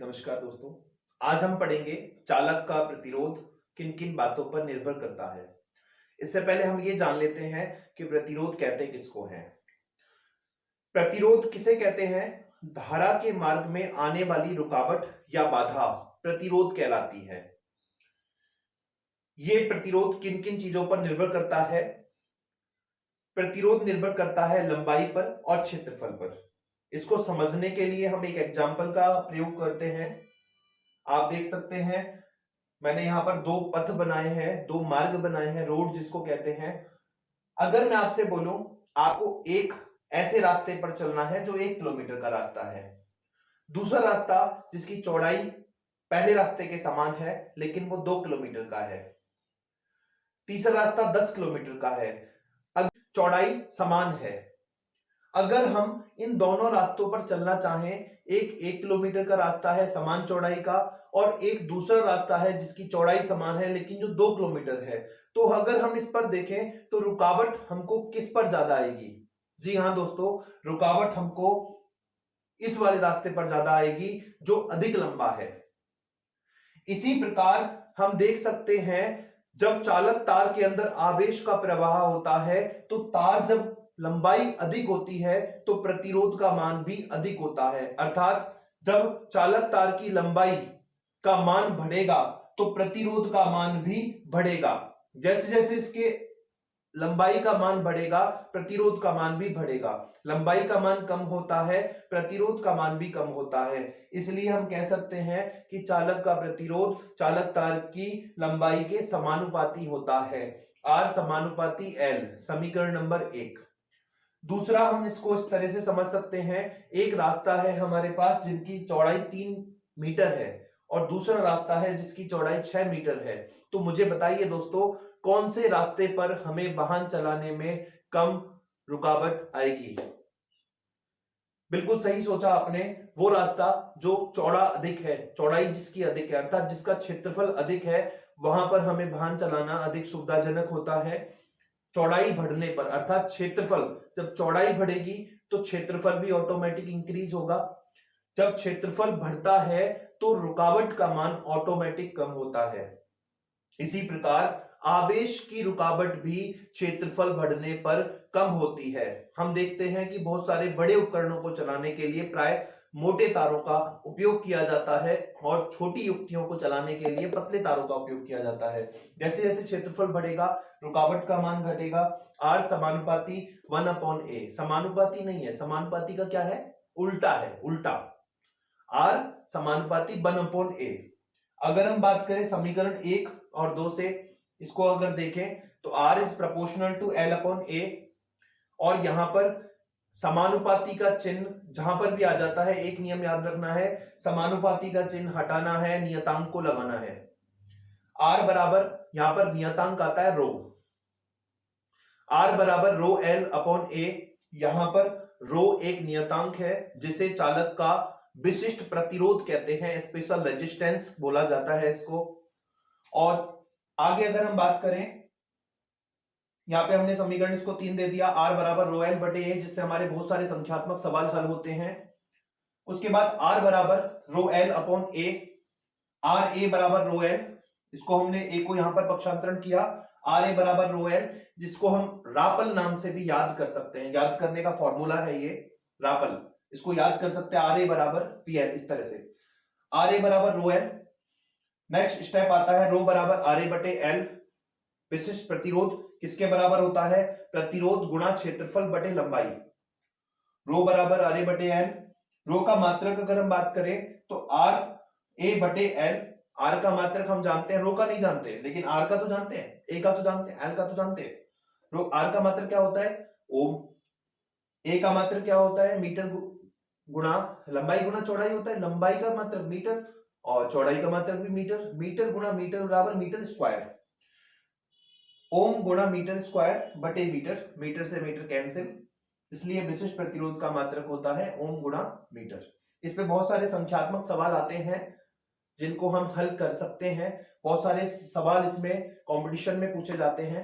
नमस्कार दोस्तों। आज हम पढ़ेंगे चालक का प्रतिरोध किन किन बातों पर निर्भर करता है। इससे पहले हम ये जान लेते हैं कि प्रतिरोध कहते किसको हैं। प्रतिरोध किसे कहते हैं? धारा के मार्ग में आने वाली रुकावट या बाधा प्रतिरोध कहलाती है। ये प्रतिरोध किन किन चीजों पर निर्भर करता है? प्रतिरोध निर्भर करता है लंबाई पर और क्षेत्रफल पर। इसको समझने के लिए हम एक एग्जाम्पल का प्रयोग करते हैं। आप देख सकते हैं मैंने यहां पर दो पथ बनाए हैं, दो मार्ग बनाए हैं, रोड जिसको कहते हैं। अगर मैं आपसे बोलूं आपको एक ऐसे रास्ते पर चलना है जो 1 किलोमीटर का रास्ता है, दूसरा रास्ता जिसकी चौड़ाई पहले रास्ते के समान है लेकिन वो 2 किलोमीटर का है, तीसरा रास्ता 10 किलोमीटर का है, चौड़ाई समान है। अगर हम इन दोनों रास्तों पर चलना चाहें, एक 1 किलोमीटर का रास्ता है समान चौड़ाई का और एक दूसरा रास्ता है जिसकी चौड़ाई समान है लेकिन जो 2 किलोमीटर है, तो अगर हम इस पर देखें तो रुकावट हमको किस पर ज्यादा आएगी? जी हां दोस्तों, रुकावट हमको इस वाले रास्ते पर ज्यादा आएगी जो अधिक लंबा है। इसी प्रकार हम देख सकते हैं जब चालक तार के अंदर आवेश का प्रवाह होता है तो तार जब लंबाई अधिक होती है तो प्रतिरोध का मान भी अधिक होता है। अर्थात जब चालक तार की लंबाई का मान बढ़ेगा तो प्रतिरोध का मान भी बढ़ेगा। जैसे जैसे इसके लंबाई का मान बढ़ेगा प्रतिरोध का मान भी बढ़ेगा। लंबाई का मान कम होता है, प्रतिरोध का मान भी कम होता है। इसलिए हम कह सकते हैं कि चालक का प्रतिरोध चालक तार की लंबाई के समानुपाती होता है। R समानुपाती L, समीकरण नंबर 1। दूसरा हम इसको इस तरह से समझ सकते हैं, एक रास्ता है हमारे पास जिनकी चौड़ाई 3 मीटर है और दूसरा रास्ता है जिसकी चौड़ाई 6 मीटर है। तो मुझे बताइए दोस्तों, कौन से रास्ते पर हमें वाहन चलाने में कम रुकावट आएगी? बिल्कुल सही सोचा आपने, वो रास्ता जो चौड़ा अधिक है, चौड़ाई जिसकी अधिक है अर्थात जिसका क्षेत्रफल अधिक है, वहां पर हमें वाहन चलाना अधिक सुविधाजनक होता है। चौड़ाई बढ़ने पर अर्थात क्षेत्रफल, जब चौड़ाई बढ़ेगी तो क्षेत्रफल भी ऑटोमेटिक इंक्रीज होगा। जब क्षेत्रफल बढ़ता है तो रुकावट का मान ऑटोमेटिक कम होता है। इसी प्रकार आवेश की रुकावट भी क्षेत्रफल बढ़ने पर कम होती है। हम देखते हैं कि बहुत सारे बड़े उपकरणों को चलाने के लिए प्राय मोटे तारों का उपयोग किया जाता है और छोटी युक्तियों को चलाने के लिए पतले तारों का उपयोग किया जाता है। जैसे जैसे क्षेत्रफल बढ़ेगा रुकावट का मान घटेगा। R समानुपाती 1/A, समानुपाती नहीं है, समानुपाती का क्या है? उल्टा है, उल्टा। R समानुपाती 1/A। अगर हम बात करें समीकरण 1 और 2 से, इसको अगर देखें तो R is proportional to L/A और यहां पर समानुपाती का चिन्ह जहां पर भी आ जाता है, एक नियम याद रखना है, समानुपाती का चिन्ह हटाना है, नियतांक को लगाना है। R बराबर यहां पर नियतांक आता है रो, R बराबर रो L/A। यहां पर रो एक नियतांक है जिसे चालक का विशिष्ट प्रतिरोध कहते हैं, स्पेशल रेजिस्टेंस बोला जाता है इसको। और आगे अगर हम बात करें, यहां पे हमने समीकरण इसको 3 दे दिया, R बराबर रो L बटे A, जिससे हमारे बहुत सारे संख्यात्मक सवाल हल होते हैं। उसके बाद R बराबर रो L/A, RA बराबर रो L, इसको हमने A को यहां पर पक्षांतरण किया, RA बराबर रो L, जिसको हम रापल नाम से भी याद कर सकते हैं। याद करने का फॉर्मूला है ये रापल, इसको याद कर सकते हैं, RA बराबर PL, इस तरह से RA बराबर रो L। नेक्स्ट स्टेप आता है रो बराबर RA बटे L। विशिष्ट प्रतिरोध किसके बराबर होता है? प्रतिरोध गुणा क्षेत्रफल बटे लंबाई। रो बराबर RA बटे L। रो का मात्रक अगर हम बात करें तो RA बटे L। R का मात्रक हम जानते हैं, रो का नहीं जानते, लेकिन R का तो जानते हैं, A का तो जानते हैं, L का तो जानते हैं। रो R का मात्रक क्या होता है? ओम। A का मात्रक क्या होता है? मीटर गुणा लंबाई गुणा चौड़ाई होता है, लंबाई का मात्रक मीटर और चौड़ाई का मात्रक भी मीटर। मीटर गुणा मीटर बराबर मीटर स्क्वायर। ओम गुणा मीटर स्क्वायर बटे मीटर, मीटर से मीटर कैंसिल, इसलिए विशिष्ट प्रतिरोध का मात्रक होता है ओम गुणा मीटर। इस पे बहुत सारे संख्यात्मक सवाल आते हैं जिनको हम हल कर सकते हैं। बहुत सारे सवाल इसमें कंपटीशन में पूछे जाते हैं।